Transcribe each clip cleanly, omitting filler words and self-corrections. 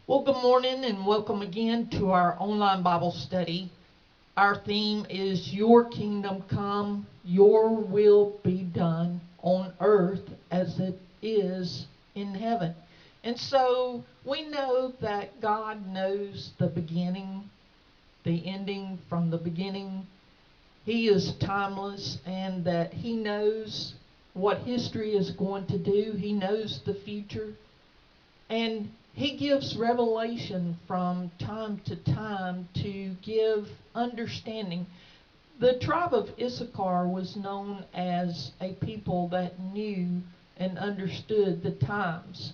Well, good morning and welcome again to our online Bible study. Our theme is Your Kingdom Come, Your Will Be Done on earth as it is in heaven. And so we know that God knows the beginning, the ending from the beginning. He is timeless and that He knows what history is going to do, He knows the future. And he gives revelation from time to time to give understanding. The tribe of Issachar was known as a people that knew and understood the times.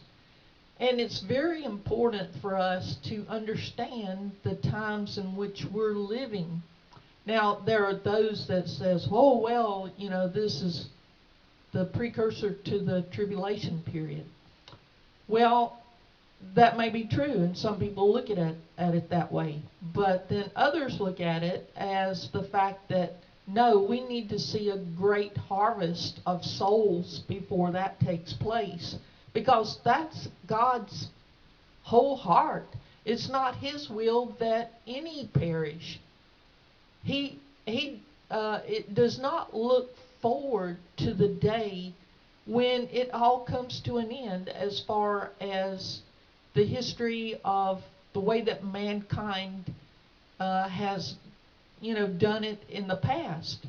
And it's very important for us to understand the times in which we're living. Now, there are those that says, "Oh, well, this is the precursor to the tribulation period." Well, that may be true, and some people look at it that way. But then others look at it as the fact that no, we need to see a great harvest of souls before that takes place, because that's God's whole heart. It's not His will that any perish. He it does not look forward to the day when it all comes to an end, as far as the history of the way that mankind has, done it in the past.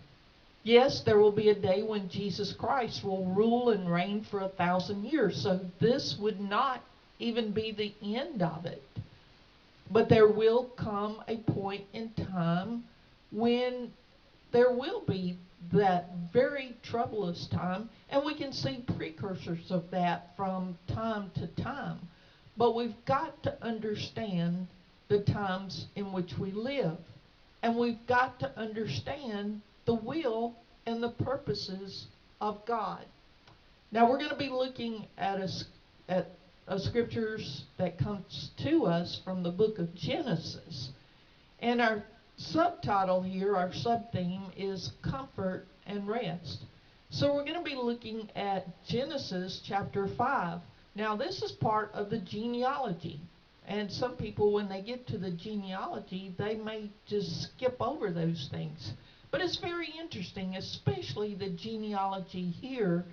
Yes, there will be a day when Jesus Christ will rule and reign for 1,000 years. So this would not even be the end of it. But there will come a point in time when there will be that very troublous time, and we can see precursors of that from time to time. But we've got to understand the times in which we live, and we've got to understand the will and the purposes of God. Now we're going to be looking at a scriptures that comes to us from the book of Genesis. And our subtitle here, our subtheme, is Comfort and Rest. So we're going to be looking at Genesis chapter 5. Now, this is part of the genealogy. And some people, when they get to the genealogy, they may just skip over those things. But it's very interesting, especially the genealogy here,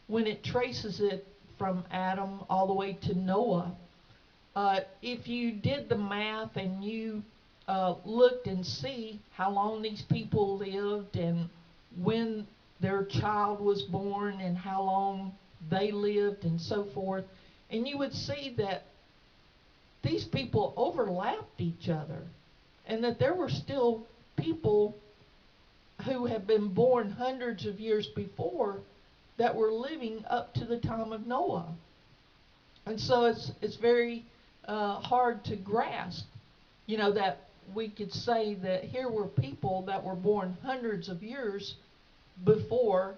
when it traces it from Adam all the way to Noah. If you did the math and you looked and see how long these people lived and when their child was born and how long they lived and so forth, and you would see that these people overlapped each other and that there were still people who had been born hundreds of years before that were living up to the time of Noah. And so it's very hard to grasp, that we could say that here were people that were born hundreds of years before,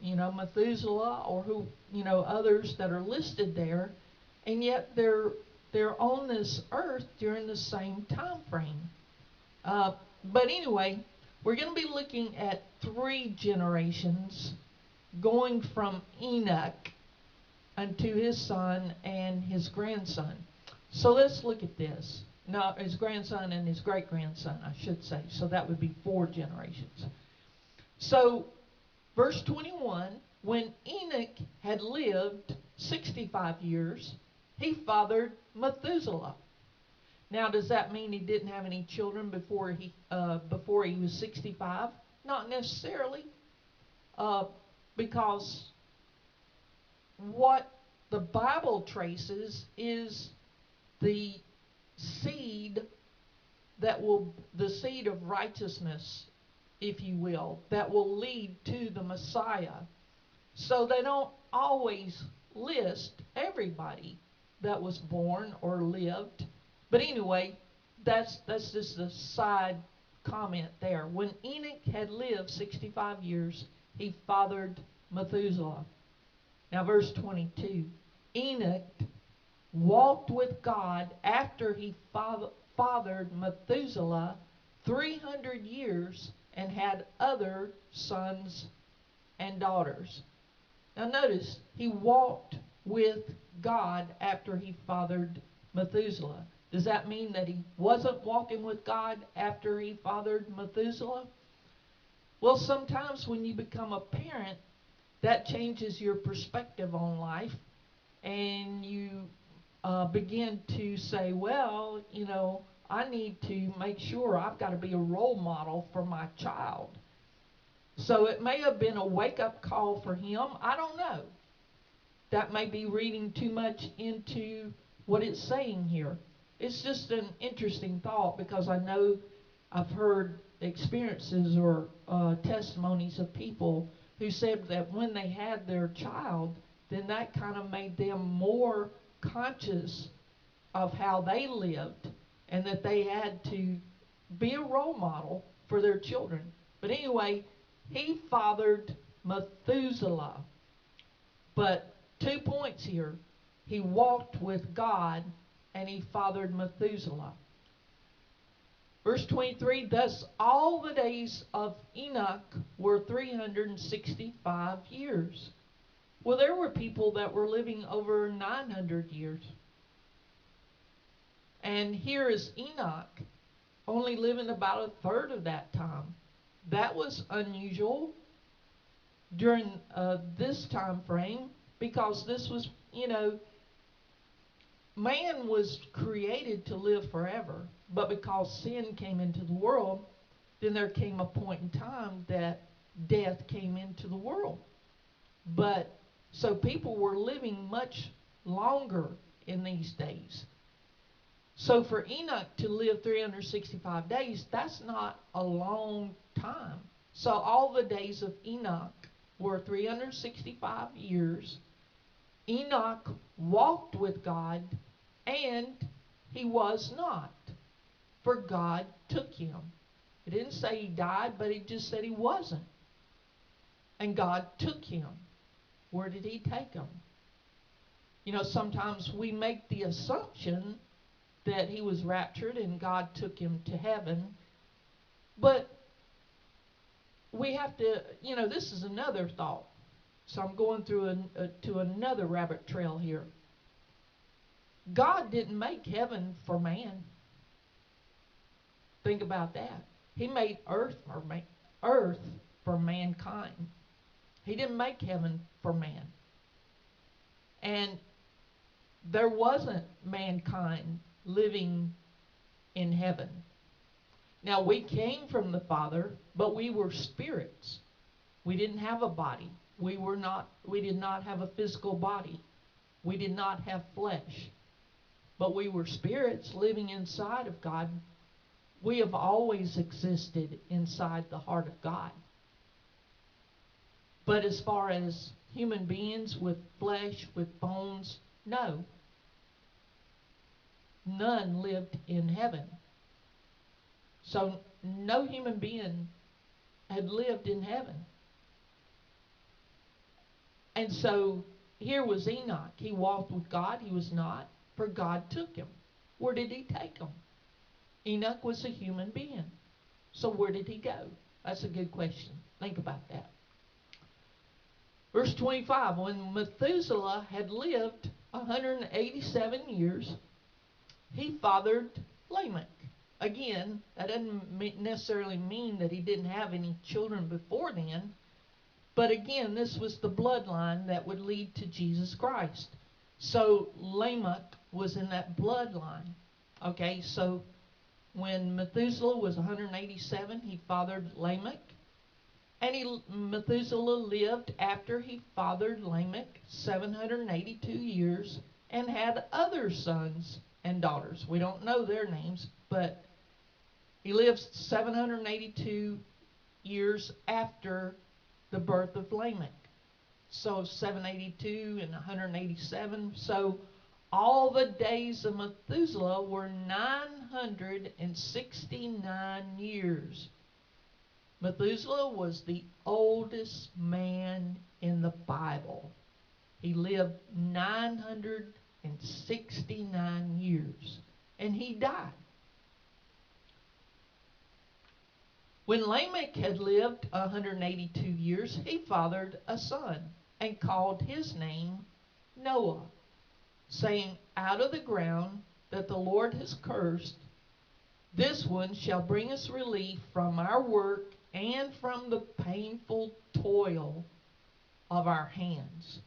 Methuselah or who, others that are listed there, and yet they're on this earth during the same time frame. Uh, but anyway, we're going to be looking at three generations going from Enoch unto his son and his grandson. So let's look at this. No, his grandson and his great grandson, I should say. So that would be four generations. So, verse 21, when Enoch had lived 65 years, he fathered Methuselah. Now, does that mean he didn't have any children before he was 65? Not necessarily, uh, because what the Bible traces is the seed the seed of righteousness, if you will, that will lead to the Messiah. So they don't always list everybody that was born or lived. But anyway, that's just a side comment there. When Enoch had lived 65 years, he fathered Methuselah. Now, verse 22. Enoch walked with God after he fathered Methuselah 300 years and had other sons and daughters. Now, notice, he walked with God after he fathered Methuselah. Does that mean that he wasn't walking with God after he fathered Methuselah? Well, sometimes when you become a parent, that changes your perspective on life, and you begin to say, well, I need to make sure I've got to be a role model for my child. So it may have been a wake-up call for him. I don't know. That may be reading too much into what it's saying here. It's just an interesting thought, because I know I've heard experiences or testimonies of people who said that when they had their child, then that kind of made them more conscious of how they lived, and that they had to be a role model for their children. But anyway, he fathered Methuselah. But 2 points here. He walked with God, and he fathered Methuselah. Verse 23, thus all the days of Enoch were 365 years. Well, there were people that were living over 900 years. And here is Enoch, only living about a third of that time. That was unusual during this time frame, because this was, man was created to live forever. But because sin came into the world, then there came a point in time that death came into the world. But so people were living much longer in these days. So for Enoch to live 365 days, that's not a long time. So all the days of Enoch were 365 years. Enoch walked with God, and he was not, for God took him. It didn't say he died, but it just said he wasn't. And God took him. Where did he take him? Sometimes we make the assumption that he was raptured and God took him to heaven. But we have to, this is another thought. So I'm going through to another rabbit trail here. God didn't make heaven for man. Think about that. He made earth for mankind. He didn't make heaven for man. And there wasn't mankind living in heaven. Now, we came from the Father, but we were spirits. We didn't have a body. We did not have a physical body. We did not have flesh. But we were spirits living inside of God. We have always existed inside the heart of God. But as far as human beings with flesh, with bones, no. None lived in heaven. So no human being had lived in heaven. And so here was Enoch. He walked with God. He was not, for God took him. Where did he take him? Enoch was a human being. So where did he go? That's a good question. Think about that. Verse 25, when Methuselah had lived 187 years, he fathered Lamech. Again, that doesn't necessarily mean that he didn't have any children before then. But again, this was the bloodline that would lead to Jesus Christ. So Lamech was in that bloodline. Okay, so when Methuselah was 187, he fathered Lamech. And Methuselah lived after he fathered Lamech 782 years and had other sons and daughters. We don't know their names, but he lived 782 years after the birth of Lamech. So 782 and 187. So all the days of Methuselah were 969 years. Methuselah was the oldest man in the Bible. He lived 969 years, and he died. When Lamech had lived 182 years, he fathered a son and called his name Noah, saying, out of the ground that the Lord has cursed, this one shall bring us relief from our work and from the painful toil of our hands.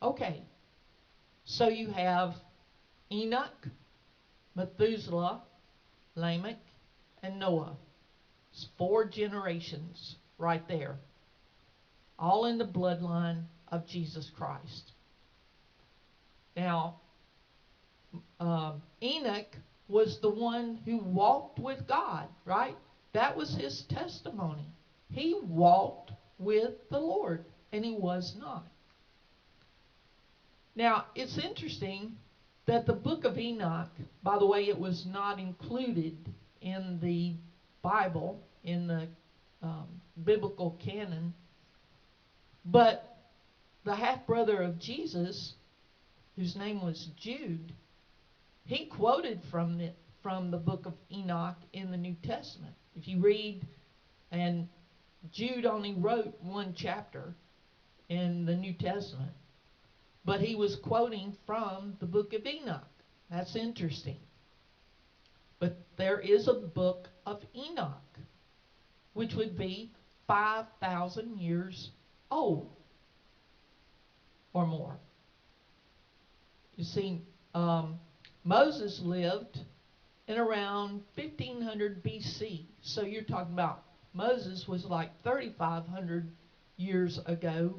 Okay, so you have Enoch, Methuselah, Lamech, and Noah. It's 4 generations right there, all in the bloodline of Jesus Christ. Now, Enoch was the one who walked with God, right? That was his testimony. He walked with the Lord, and he was not. Now, it's interesting that the book of Enoch, by the way, it was not included in the Bible, in the biblical canon, but the half-brother of Jesus, whose name was Jude, he quoted from the book of Enoch in the New Testament. If you read, and Jude only wrote 1 chapter in the New Testament, but he was quoting from the book of Enoch. That's interesting. But there is a book of Enoch, which would be 5,000 years old or more. You see, Moses lived in around 1500 BC. So you're talking about Moses was like 3,500 years ago,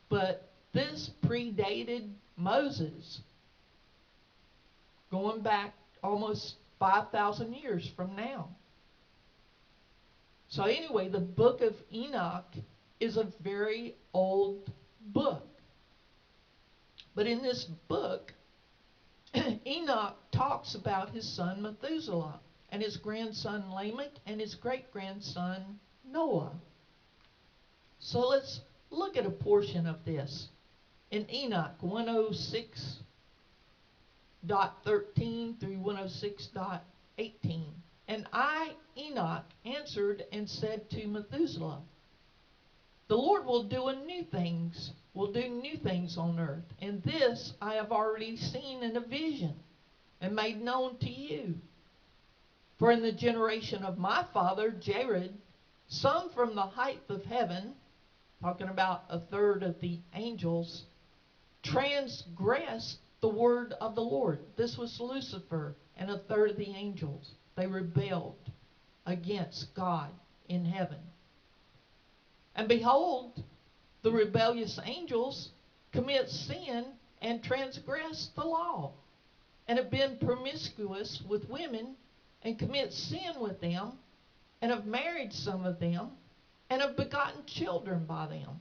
but this predated Moses, going back almost 5,000 years from now. So anyway, the book of Enoch is a very old book. But in this book, Enoch talks about his son Methuselah and his grandson Lamech and his great-grandson Noah. So let's look at a portion of this. In Enoch 106.13 through 106.18. And I, Enoch, answered and said to Methuselah, the Lord will do new things on earth, and this I have already seen in a vision and made known to you. For in the generation of my father Jared, some from the height of heaven, talking about a third of the angels, transgressed the word of the Lord. This was Lucifer and a third of the angels. They rebelled against God in heaven. And behold, the rebellious angels commit sin and transgress the law, and have been promiscuous with women, and commit sin with them, and have married some of them, and have begotten children by them.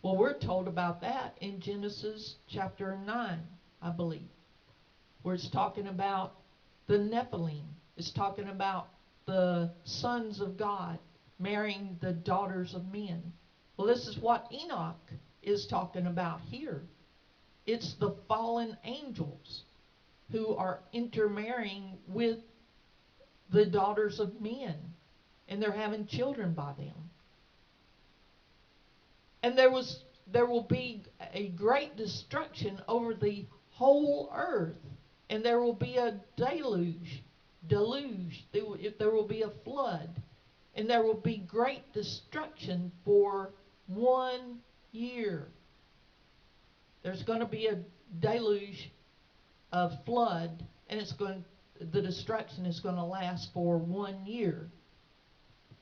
Well, we're told about that in Genesis chapter 9, I believe, where it's talking about the Nephilim. It's talking about the sons of God marrying the daughters of men. Well, this is what Enoch is talking about here. It's the fallen angels who are intermarrying with the daughters of men, and they're having children by them. And there will be a great destruction over the whole earth, and there will be a deluge. There will be a flood, and there will be great destruction for 1 year. There's going to be a deluge of flood, and the destruction is going to last for 1 year.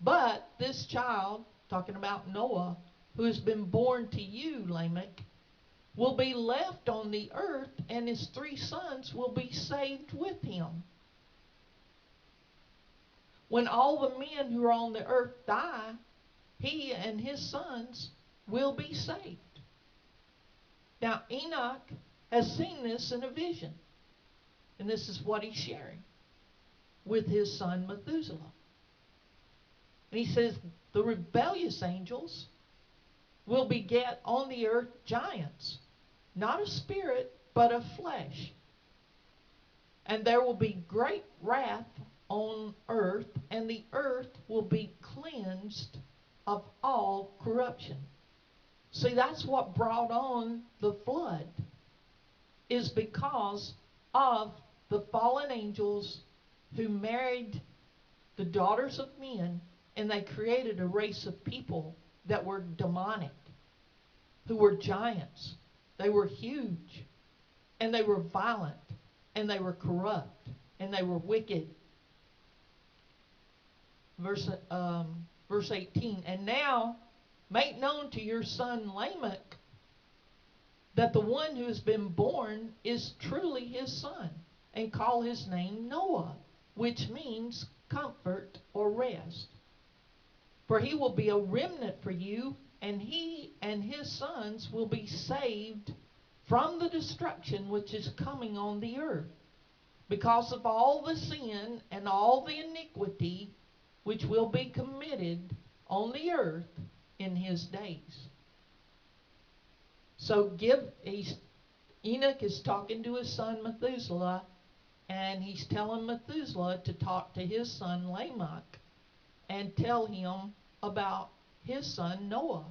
But this child, talking about Noah, who has been born to you, Lamech, will be left on the earth, and his 3 sons will be saved with him. When all the men who are on the earth die, he and his sons will be saved. Now, Enoch has seen this in a vision, and this is what he's sharing with his son Methuselah. And he says, the rebellious angels will beget on the earth giants, not of spirit, but of flesh. And there will be great wrath on earth, and the earth will be cleansed of all corruption. See, that's what brought on the flood, is because of the fallen angels who married the daughters of men, and they created a race of people that were demonic, who were giants. They were huge, and they were violent, and they were corrupt, and they were wicked. Verse 18, and now make known to your son Lamech that the one who has been born is truly his son, and call his name Noah, which means comfort or rest. For he will be a remnant for you, and he and his sons will be saved from the destruction which is coming on the earth, because of all the sin and all the iniquity which will be committed on the earth in his days. So Enoch is talking to his son Methuselah, and he's telling Methuselah to talk to his son Lamech and tell him about his son Noah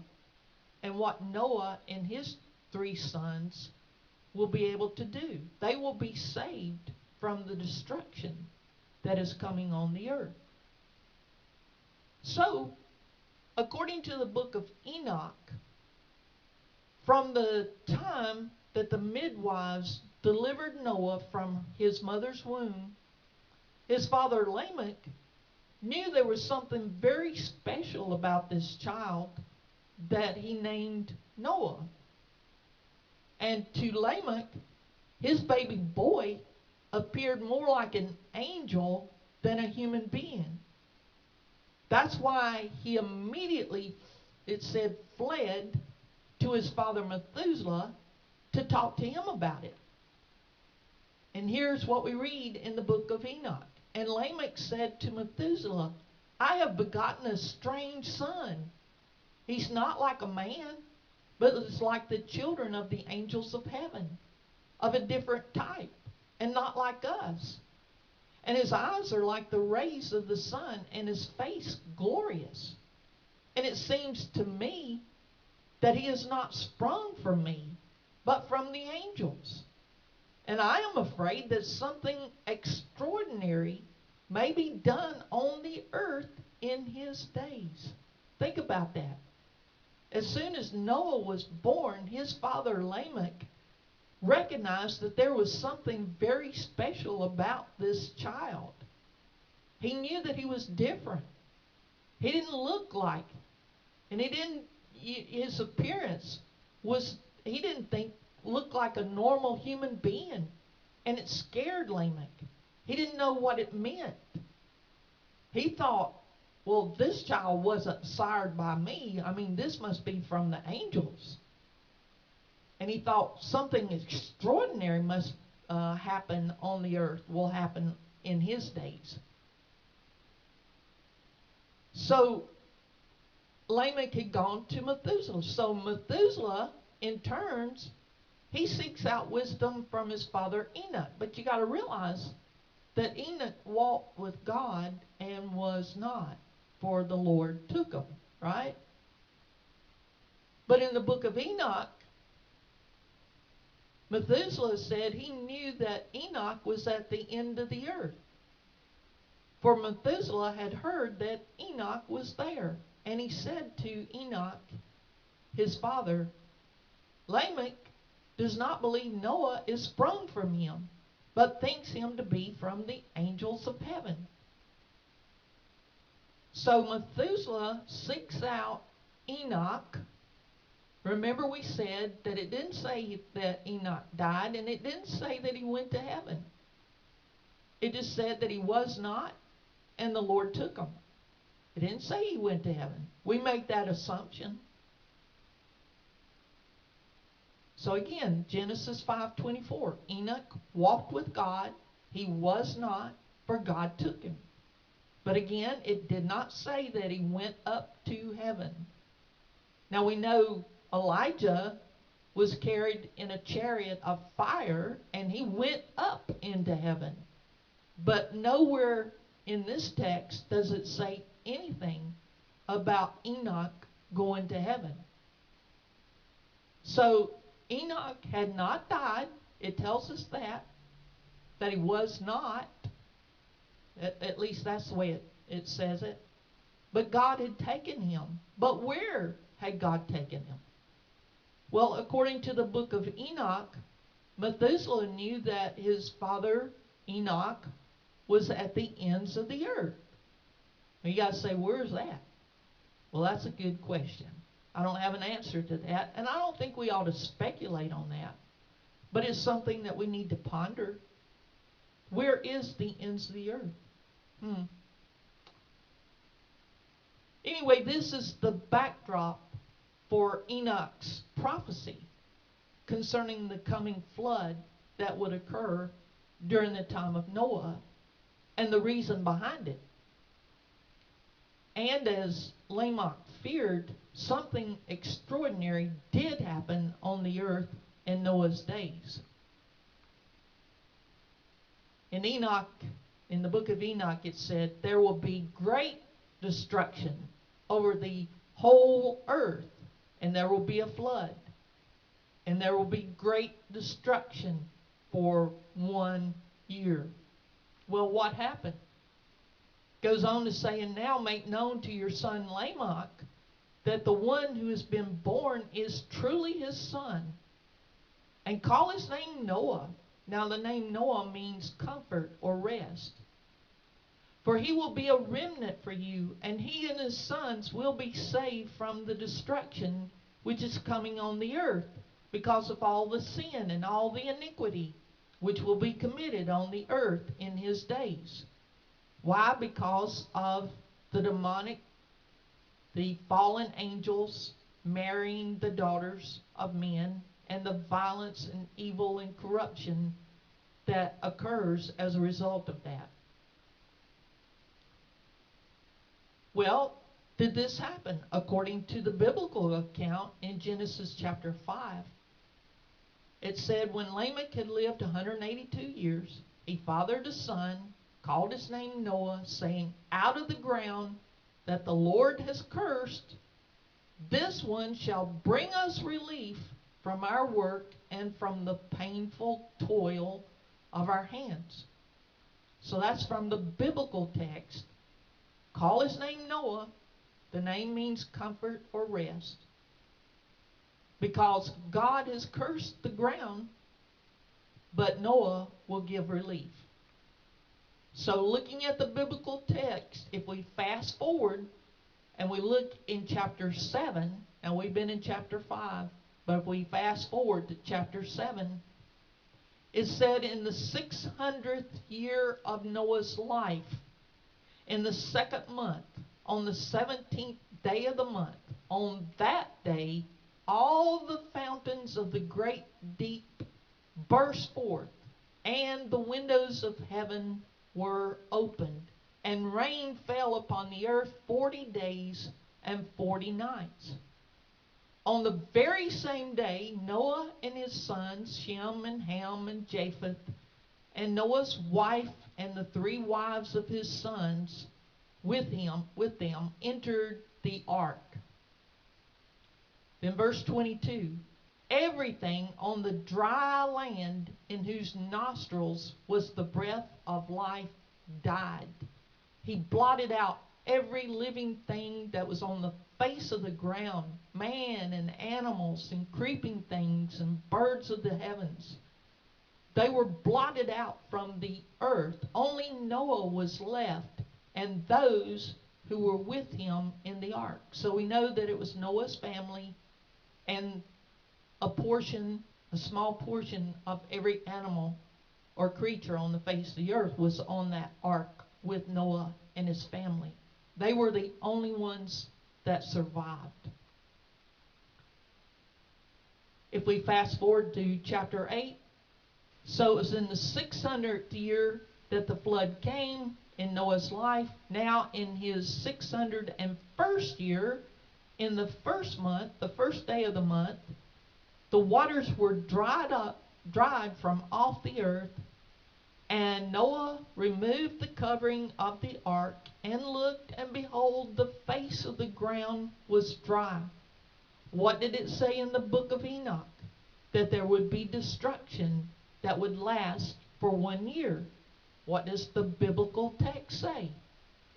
and what Noah and his 3 sons will be able to do. They will be saved from the destruction that is coming on the earth. So, according to the book of Enoch, from the time that the midwives delivered Noah from his mother's womb, his father Lamech knew there was something very special about this child that he named Noah. And to Lamech, his baby boy appeared more like an angel than a human being. That's why he immediately, it said, fled to his father Methuselah to talk to him about it. And here's what we read in the book of Enoch. And Lamech said to Methuselah, I have begotten a strange son. He's not like a man, but is like the children of the angels of heaven, of a different type, and not like us. And his eyes are like the rays of the sun, and his face glorious. And it seems to me that he is not sprung from me, but from the angels. And I am afraid that something extraordinary may be done on the earth in his days. Think about that. As soon as Noah was born, his father Lamech recognized that there was something very special about this child. He knew that he was different. He didn't look like, and his appearance was, he didn't think, looked like a normal human being. And it scared Lamech. He didn't know what it meant. He thought, well, this child wasn't sired by me. I mean, this must be from the angels. And he thought something extraordinary must happen on the earth, will happen in his days. So Lamech had gone to Methuselah. So Methuselah, in turns, he seeks out wisdom from his father Enoch. But you got to realize that Enoch walked with God and was not, for the Lord took him, right? But in the book of Enoch, Methuselah said he knew that Enoch was at the end of the earth. For Methuselah had heard that Enoch was there. And he said to Enoch, his father, Lamech does not believe Noah is sprung from him, but thinks him to be from the angels of heaven. So Methuselah seeks out Enoch. Remember, we said that it didn't say that Enoch died, and it didn't say that he went to heaven. It just said that he was not, and the Lord took him. It didn't say he went to heaven. We make that assumption. So again, Genesis 5:24. Enoch walked with God. He was not, for God took him. But again, it did not say that he went up to heaven. Now we know Elijah was carried in a chariot of fire, and he went up into heaven. But nowhere in this text does it say anything about Enoch going to heaven. So Enoch had not died. It tells us that. that he was not. At least that's the way it says it. But God had taken him. But where had God taken him? Well, according to the book of Enoch, Methuselah knew that his father Enoch was at the ends of the earth. You got to say, where's that? Well, that's a good question. I don't have an answer to that, and I don't think we ought to speculate on that. But it's something that we need to ponder. Where is the ends of the earth? Anyway, this is the backdrop for Enoch's prophecy concerning the coming flood that would occur during the time of Noah and the reason behind it. And as Lamech feared, something extraordinary did happen on the earth in Noah's days. In Enoch, in the book of Enoch, it said, there will be great destruction over the whole earth, and there will be a flood, and there will be great destruction for 1 year. Well, what happened? Goes on to say, and now make known to your son Lamech that the one who has been born is truly his son, and call his name Noah. Now the name Noah means comfort or rest. For he will be a remnant for you, and he and his sons will be saved from the destruction which is coming on the earth, because of all the sin and all the iniquity which will be committed on the earth in his days. Why? Because of the demonic, the fallen angels marrying the daughters of men, and the violence and evil and corruption that occurs as a result of that. Well, did this happen? According to the biblical account in Genesis chapter 5, it said, when Lamech had lived 182 years, he fathered a son, called his name Noah, saying, out of the ground that the Lord has cursed, this one shall bring us relief from our work and from the painful toil of our hands. So that's from the biblical text. Call his name Noah. The name means comfort or rest. Because God has cursed the ground, but Noah will give relief. So looking at the biblical text, if we fast forward and we look in chapter 7, and we've been in chapter 5, but if we fast forward to chapter 7, it said in the 600th year of Noah's life, in the second month, on the 17th day of the month, on that day, all the fountains of the great deep burst forth, and the windows of heaven were opened, and rain fell upon the earth 40 days and 40 nights. On the very same day, Noah and his sons, Shem and Ham and Japheth, and Noah's wife and the 3 wives of his sons with them entered the ark. Then verse 22, everything on the dry land in whose nostrils was the breath of life died. He blotted out every living thing that was on the face of the ground, man and animals and creeping things and birds of the heavens. They were blotted out from the earth. Only Noah was left, and those who were with him in the ark. So we know that it was Noah's family, and a small portion of every animal or creature on the face of the earth was on that ark with Noah and his family. They were the only ones that survived. If we fast forward to chapter 8, so it was in the 600th year that the flood came in Noah's life. Now in his 601st year, in the first month, the first day of the month, the waters were dried from off the earth, and Noah removed the covering of the ark and looked, and behold, the face of the ground was dry. What did it say in the book of Enoch? That there would be destruction that would last for 1 year. What does the biblical text say?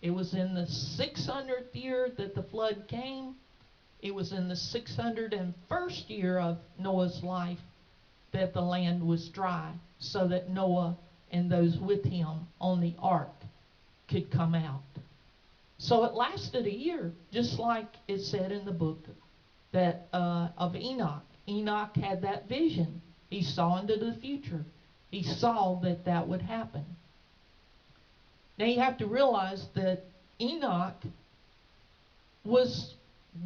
It was in the 600th year that the flood came. It was in the 601st year of Noah's life that the land was dry, so that Noah and those with him on the ark could come out. So it lasted a year, just like it said in the book that of Enoch. Enoch had that vision. He saw into the future. He saw that that would happen. Now you have to realize that Enoch was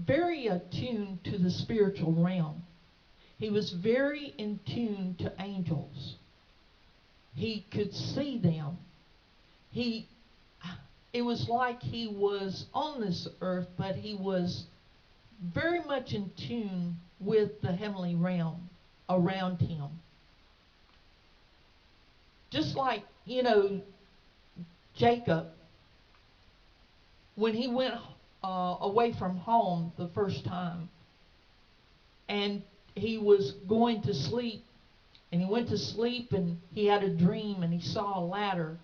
very attuned to the spiritual realm. He was very in tune to angels. He could see them. It was like he was on this earth, but he was very much in tune with the heavenly realm around him. Just like, Jacob, when he went away from home the first time, and he was going to sleep, and he went to sleep, and he had a dream, and he saw a ladder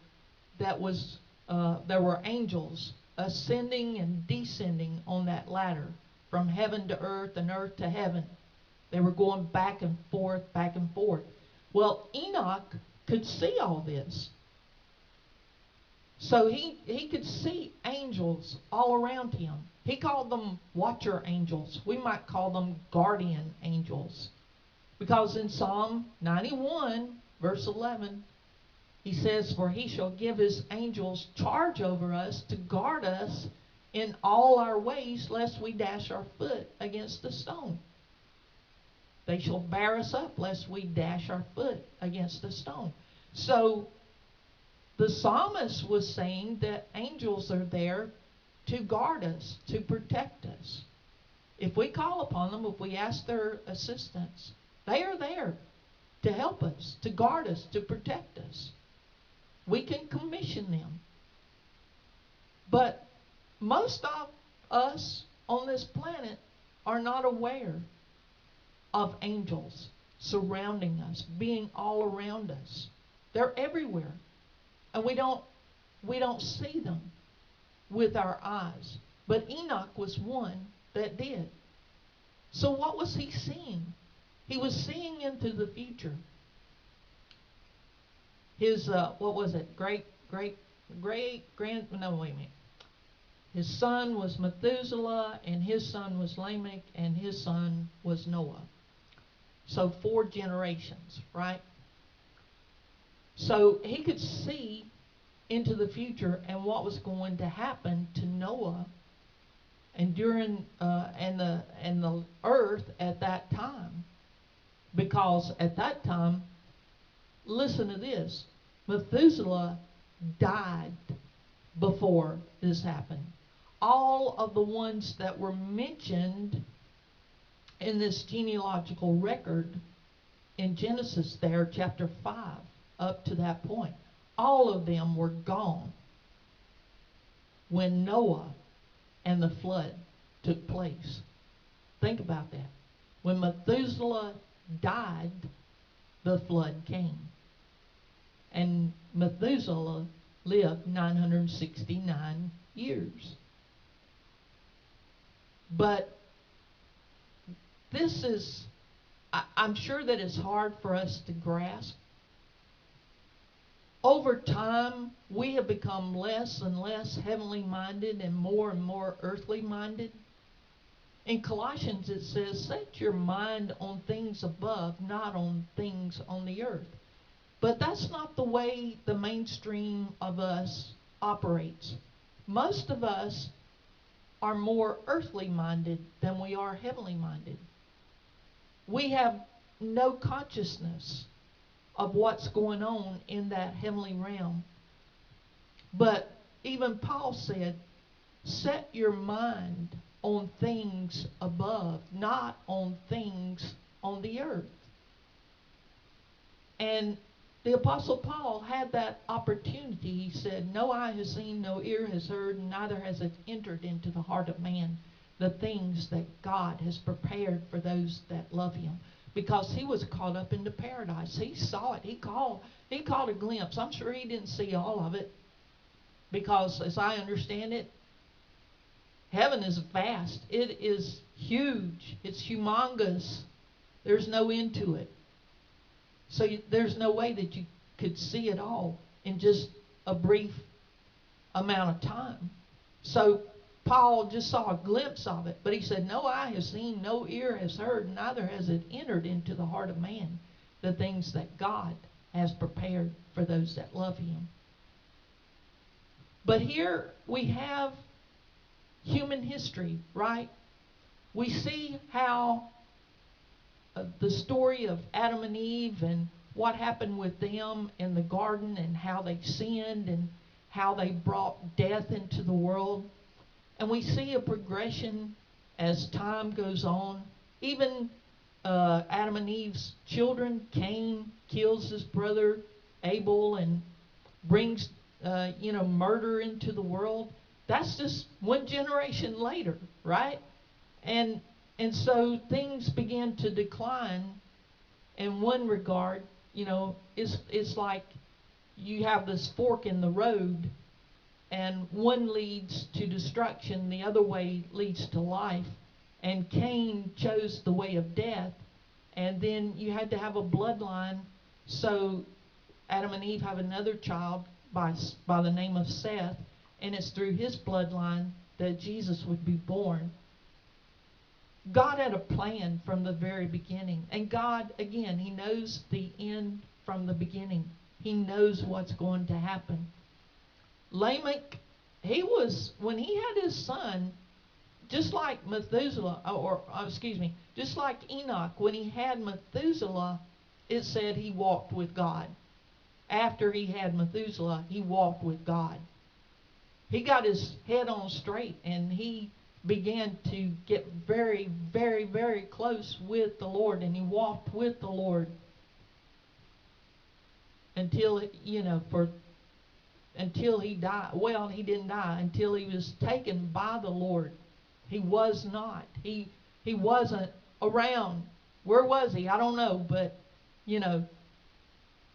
that was, there were angels ascending and descending on that ladder from heaven to earth and earth to heaven. They were going back and forth, back and forth. Well, Enoch could see all this. So he could see angels all around him. He called them watcher angels. We might call them guardian angels. Because in Psalm 91, verse 11, he says, "For he shall give his angels charge over us to guard us in all our ways, lest we dash our foot against a stone." They shall bear us up, lest we dash our foot against a stone. So the psalmist was saying that angels are there to guard us, to protect us. If we call upon them, if we ask their assistance, they are there to help us, to guard us, to protect us. We can commission them. But most of us on this planet are not aware of angels surrounding us, being all around us. They're everywhere. And we don't see them with our eyes. But Enoch was one that did. So what was he seeing? He was seeing into the future. His his son was Methuselah, and his son was Lamech, and his son was Noah. So 4 generations, right? So he could see into the future and what was going to happen to Noah and during and the earth at that time, because at that time, listen to this, Methuselah died before this happened. All of the ones that were mentioned in this genealogical record in Genesis there, chapter 5, up to that point, all of them were gone when Noah and the flood took place. Think about that. When Methuselah died, the flood came. And Methuselah lived 969 years. But this is, I'm sure that it's hard for us to grasp. Over time, we have become less and less heavenly minded and more earthly minded. In Colossians it says, "Set your mind on things above, not on things on the earth." But that's not the way the mainstream of us operates. Most of us are more earthly minded than we are heavenly minded. We have no consciousness of what's going on in that heavenly realm. But even Paul said, "Set your mind on things above, not on things on the earth." And the Apostle Paul had that opportunity. He said, "No eye has seen, no ear has heard, neither has it entered into the heart of man the things that God has prepared for those that love him." Because he was caught up into paradise. He saw it. He He caught a glimpse. I'm sure he didn't see all of it, because as I understand it, heaven is vast. It is huge. It's humongous. There's no end to it. So there's no way that you could see it all in just a brief amount of time. So Paul just saw a glimpse of it, but he said, no eye has seen, no ear has heard, neither has it entered into the heart of man the things that God has prepared for those that love him. But here we have human history, right? We see how the story of Adam and Eve and what happened with them in the garden and how they sinned and how they brought death into the world. And we see a progression as time goes on. Even Adam and Eve's children, Cain kills his brother Abel and brings murder into the world. That's just one generation later, right? And so things begin to decline in one regard. It's like you have this fork in the road, and one leads to destruction, the other way leads to life. And Cain chose the way of death, and then you had to have a bloodline. So Adam and Eve have another child by the name of Seth, and it's through his bloodline that Jesus would be born. God had a plan from the very beginning. And God, again, he knows the end from the beginning. He knows what's going to happen. Lamech, when he had his son, just like Methuselah, just like Enoch, when he had Methuselah, it said he walked with God. After he had Methuselah, he walked with God. He got his head on straight, and he began to get very, very, very close with the Lord, and he walked with the Lord until he died. Well, he didn't die until he was taken by the Lord. He was not. He wasn't around. Where was he? I don't know, but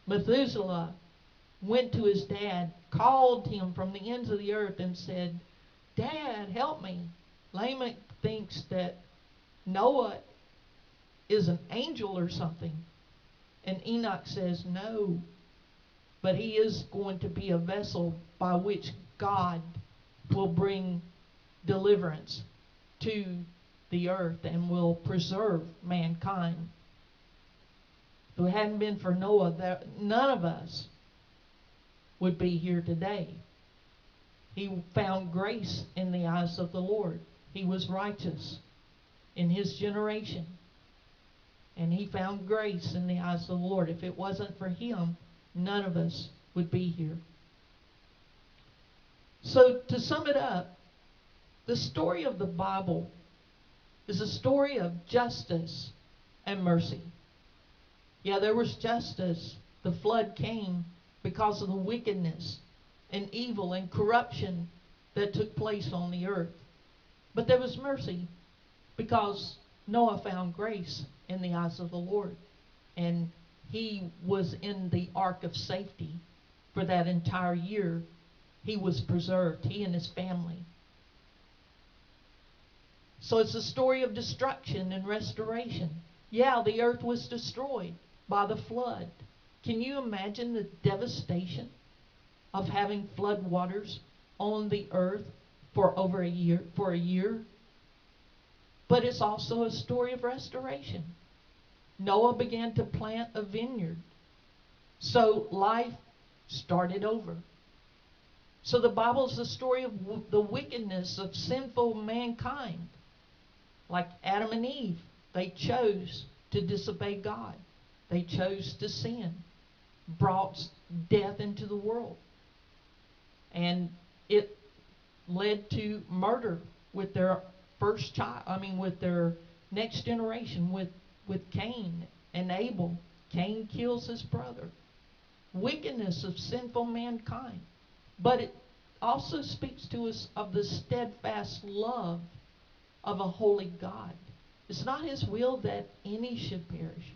Methuselah went to his dad, called him from the ends of the earth and said, "Dad, help me." Lamech thinks that Noah is an angel or something. And Enoch says, no, but he is going to be a vessel by which God will bring deliverance to the earth and will preserve mankind. If it hadn't been for Noah, none of us would be here today. He found grace in the eyes of the Lord. He was righteous in his generation. And he found grace in the eyes of the Lord. If it wasn't for him, none of us would be here. So to sum it up, the story of the Bible is a story of justice and mercy. Yeah, there was justice. The flood came because of the wickedness and evil and corruption that took place on the earth. But there was mercy because Noah found grace in the eyes of the Lord. And he was in the ark of safety for that entire year. He was preserved, he and his family. So it's a story of destruction and restoration. Yeah, the earth was destroyed by the flood. Can you imagine the devastation of having flood waters on the earth for over a year? But it's also a story of restoration. Noah began to plant a vineyard. So life started over. So the Bible is the story of the wickedness of sinful mankind. Like Adam and Eve, they chose to disobey God. They chose to sin. Brought death into the world. And it led to murder with their first child, with their next generation, with Cain and Abel. Cain kills his brother. Wickedness of sinful mankind. But it also speaks to us of the steadfast love of a holy God. It's not his will that any should perish,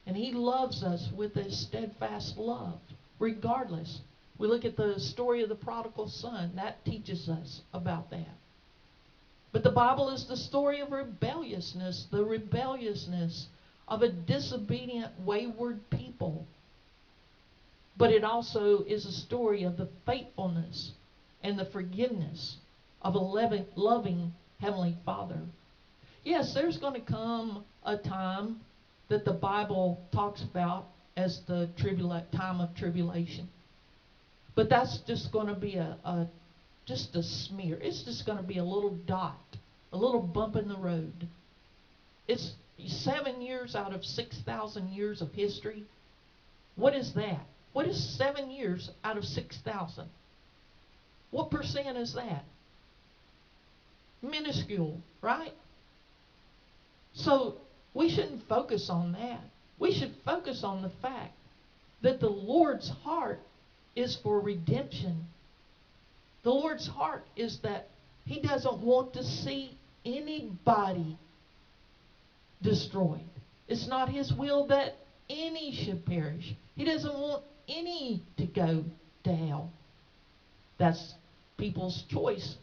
And He loves us with a steadfast love, regardless. We look at the story of the prodigal son. That teaches us about that. But the Bible is the story of rebelliousness, the rebelliousness of a disobedient, wayward people. But it also is a story of the faithfulness and the forgiveness of a loving Heavenly Father. Yes, there's going to come a time that the Bible talks about as the time of tribulation. But that's just going to be just a smear. It's just going to be a little dot, a little bump in the road. It's 7 years out of 6,000 years of history. What is that? What is 7 years out of 6,000? What percent is that? Minuscule, right? So we shouldn't focus on that. We should focus on the fact that the Lord's heart is for redemption. The Lord's heart is that He doesn't want to see anybody destroyed. It's not His will that any should perish. He doesn't want any to go to hell. That's people's choice.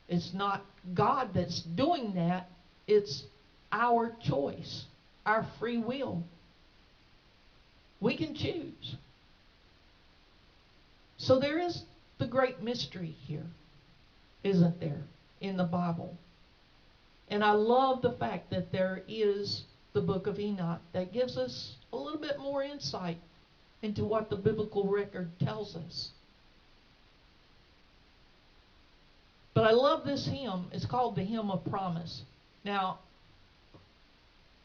It's not God that's doing that. It's our choice, our free will. We can choose. So there is the great mystery here, isn't there, in the Bible? And I love the fact that there is the book of Enoch that gives us a little bit more insight into what the biblical record tells us. But I love this hymn. It's called the Hymn of Promise. Now,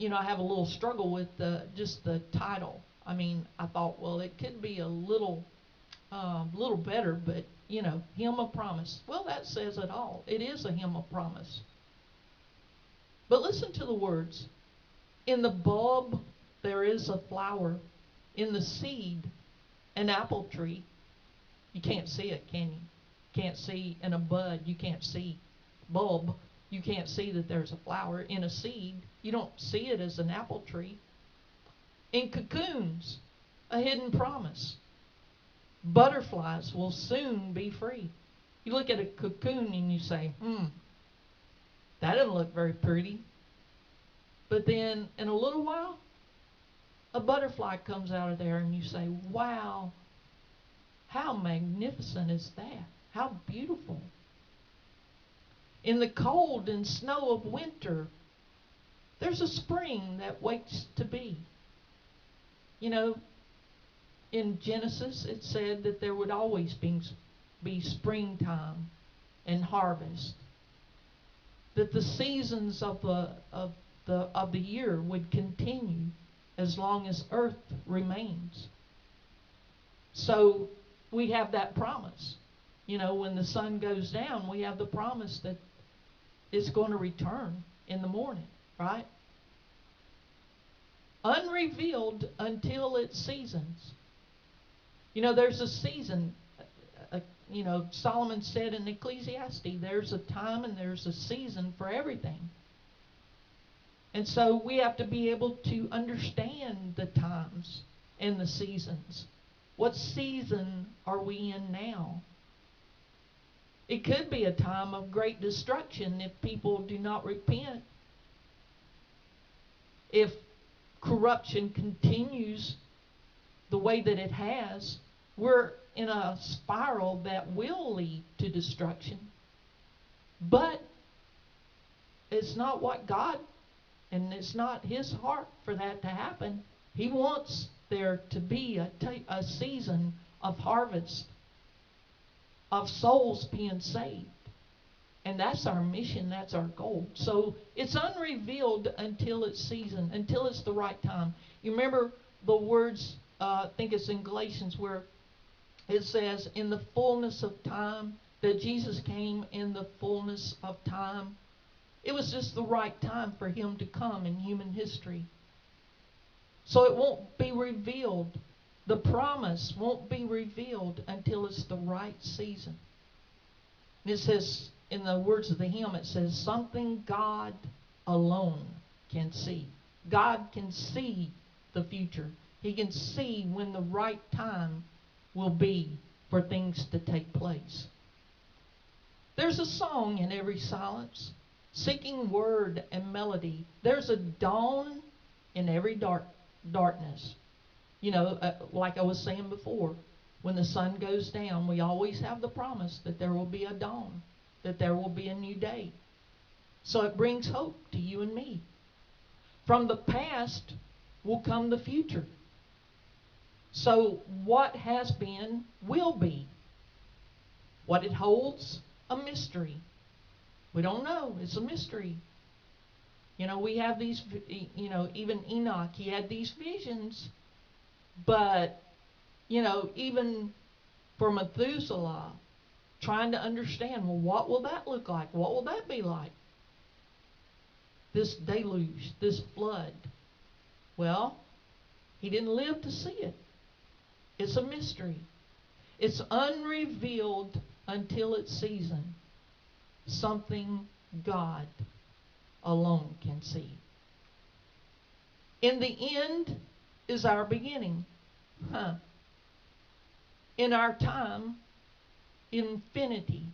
I have a little struggle with just the title. I mean, I thought, well, it could be a little better, but, Hymn of Promise. Well, that says it all. It is a hymn of promise. But listen to the words. In the bulb there is a flower. In the seed, an apple tree. You can't see it, can you? Can't see in a bud. You can't see bulb. You can't see that there's a flower. In a seed, you don't see it as an apple tree. In cocoons, a hidden promise. Butterflies will soon be free. You look at a cocoon and you say, that doesn't look very pretty. But then in a little while, a butterfly comes out of there and you say, wow, how magnificent is that? How beautiful. In the cold and snow of winter, there's a spring that waits to be. In Genesis, it said that there would always be springtime and harvest. That the seasons of the year would continue as long as earth remains. So we have that promise. When the sun goes down, we have the promise that it's going to return in the morning, right? Unrevealed until its seasons. There's a season. Solomon said in Ecclesiastes, there's a time and there's a season for everything. And so we have to be able to understand the times and the seasons. What season are we in now? It could be a time of great destruction if people do not repent. If corruption continues the way that it has, we're in a spiral that will lead to destruction. But it's not what God, and it's not His heart for that to happen. He wants there to be a season of harvest, of souls being saved. And that's our mission, that's our goal. So it's unrevealed until it's season, until it's the right time. You remember the words, I think it's in Galatians, where it says, in the fullness of time, that Jesus came in the fullness of time. It was just the right time for Him to come in human history. So it won't be revealed. The promise won't be revealed until it's the right season. And it says, in the words of the hymn, it says, something God alone can see. God can see the future. He can see when the right time will be for things to take place. There's a song in every silence, seeking word and melody. There's a dawn in every darkness. Like I was saying before, when the sun goes down, we always have the promise that there will be a dawn, that there will be a new day. So it brings hope to you and me. From the past will come the future. So what has been will be. What it holds, a mystery. We don't know. It's a mystery. We have these, even Enoch, he had these visions. But, even for Methuselah, trying to understand, well, what will that look like? What will that be like? This deluge, this flood. Well, he didn't live to see it. It's a mystery. It's unrevealed until its season. Something God alone can see. In the end is our beginning. In our time, infinity.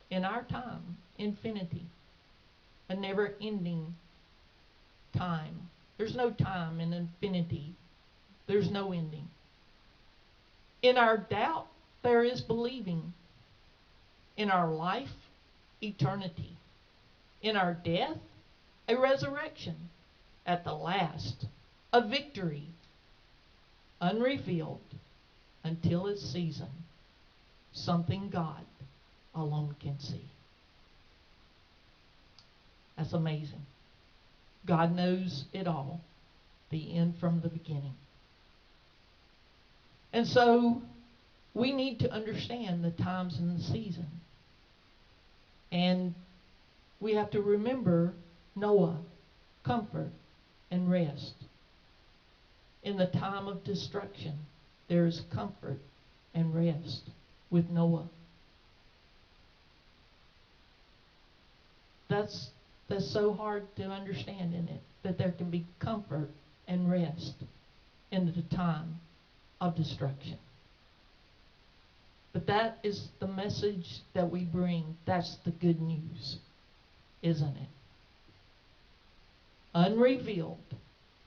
In our time, infinity. A never-ending time. There's no time in infinity. There's no ending. In our doubt, there is believing. In our life, eternity. In our death, a resurrection. At the last, a victory. Unrevealed until its season. Something God alone can see. That's amazing. God knows it all, the end from the beginning. And so we need to understand the times and the season. And we have to remember Noah, comfort and rest. In the time of destruction, there is comfort and rest with Noah. That's so hard to understand, isn't it? That there can be comfort and rest in the time of destruction. But that is the message that we bring. That's the good news, isn't it? Unrevealed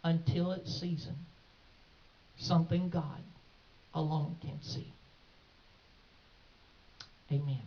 until its season. Something God alone can see. Amen.